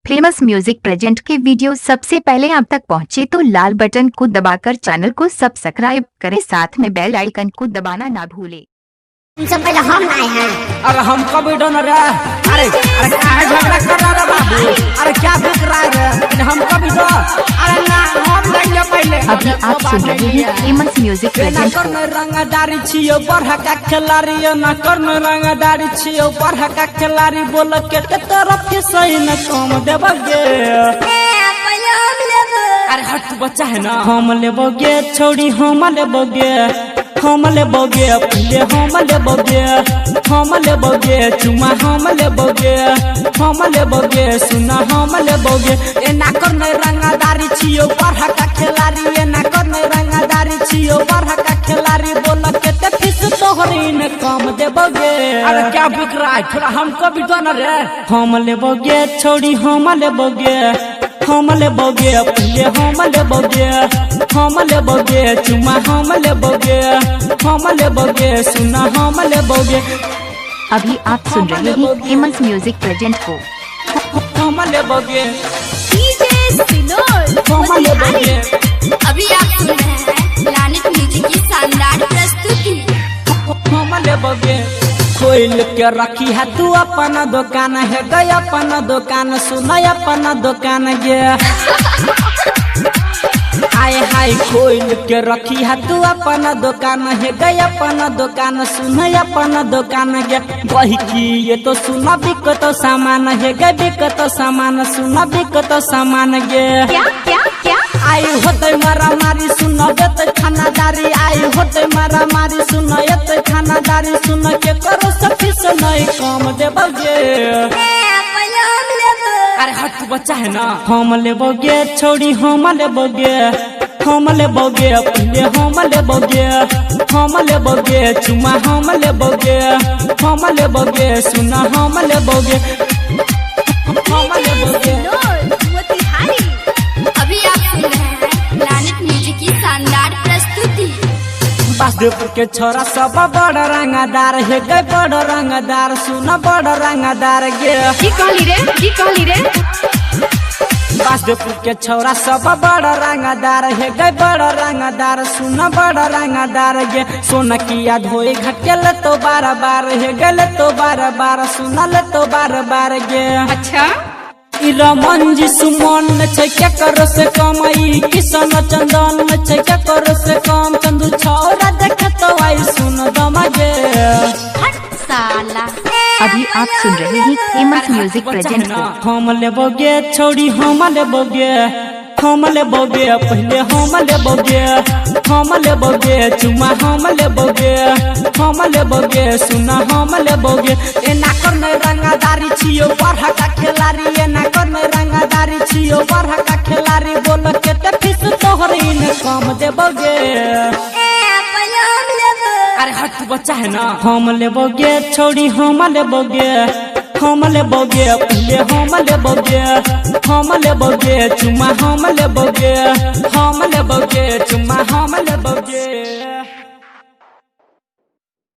Famous music present के video सबसे पहले आप तक पहुंचे तो लाल बटन को दबाकर चैनल को सब्सक्राइब करें, साथ में बेल आइकन को दबाना ना भूलें। तुमसे पहले हम आए हैं। अरे हम कभी डोनर रे। अरे क्या झगड़ा कर रहा है बाबू? अरे क्या बिक रहा है? हम कभी डो। अरे ना हम नहीं पहले। अभी आप सुन रहे हैं फेमस म्यूजिक प्रेजेंट को। रंगदारी छियो बढ़ा का खिलाड़ी न करने रंगदारी छियो बढ़ा का खिलाड़ी बोल के तरफ के सही न कम देबगे। अरे हट बच्चा है ना। हम लेबोगे छोड़ी हम लेबोगे, हम लेबोगे पहले हम लेबोगे, हम लेबोगे चुमा हम लेबोगे, हम लेबोगे सुना हम लेबोगे। ए ना करने रंगदारी छियो बढ़ा का खिलाड़ी, ए ना करने रंगदारी छियो बढ़ा का खिलाड़ी बोल के ते फीस तोहरी न कम देबोगे। अरे क्या बिक रहा है? थोड़ा हमको भी दो ना रे। हम लेबोगे छोड़ी हम लेबोगे, हम लेबोगे पहले हम लेबोगे, हम लेबोगे चुमा हम लेबोगे, हम लेबोगे सुना हम लेबोगे। अभी आप सुन रहे हैं फेमस म्यूजिक प्रेजेंट को। हम लेबोगे हम लेबोगे। अभी आप सुन रहे हैं लानित म्यूजिक की शानदार प्रस्तुति। हम लेबोगे खोल के रखी है तू अपना दुकान है गया अपना दुकान सुना अपना दुकान गे। आए हाय खोल के रखी है तू अपना दुकान है गया अपना दुकान सुना अपना दुकान गे। वही की ये तो सुना बिकत सामान है गे, बिकत सामान सुना बिकत सामान गे। क्या क्या क्या आई होते मारा मारी सुनो बेत खानादारी, आई होते मारा मारी सुनो ये खानादारी सुन के करो सफी से नहीं कम देबोगे। अरे हट बच्चा है ना। हम लेबोगे छोड़ी हम लेबोगे, हम लेबोगे पहले हम लेबोगे, हम लेबोगे चुमा हम लेबोगे, हम लेबोगे सुना हम लेबोगे, हम लेबोगे। अभी आप सुन रहे हैं लानित म्यूजिक की शानदार प्रस्तुति। बासदेवपुर के छोरा सब बड़ रंगदार है गे, बड़ रंगदार सुना बड़ रंगदार गे। की कहली रे बासदेवपुर के छोरा सब बड़ रंगदार है गे, बड़ रंगदार सुना बड़ रंगदार गे। सोना किया धोए घटल तो बार बार है गल तो बार बार सुनल तो बार बार गे। अच्छा रमन जी सुमन छै क्या करो से कम, ई किशन चंदन छै क्या करो से कम। चंदू छोरा देख तो आई सुन दमगे साला। अभी आप सुन रहे हैं फेमस म्यूजिक प्रेजेंट को। हम लेबोगे छोड़ी हम लेबोगे, हम लेबोगे पहले हम लेबोगे, हम लेबोगे चुमा हम लेबोगे, हम लेबोगे सुना हम लेबोगे। ए ना करने रंगदारी छियो बढ़ा का खिलाड़ी, ए ना करने रंगदारी छियो बढ़ा का खिलाड़ी बोल के ते फीस तोहरी न कम देबोगे। अरे हट बच्चा है ना। हम लेबोगे छोड़ी हम लेबोगे, हम लेबोगे पहले हम लेबोगे, हम लेबोगे चुमा हम लेबोगे, हम लेबोगे चुमा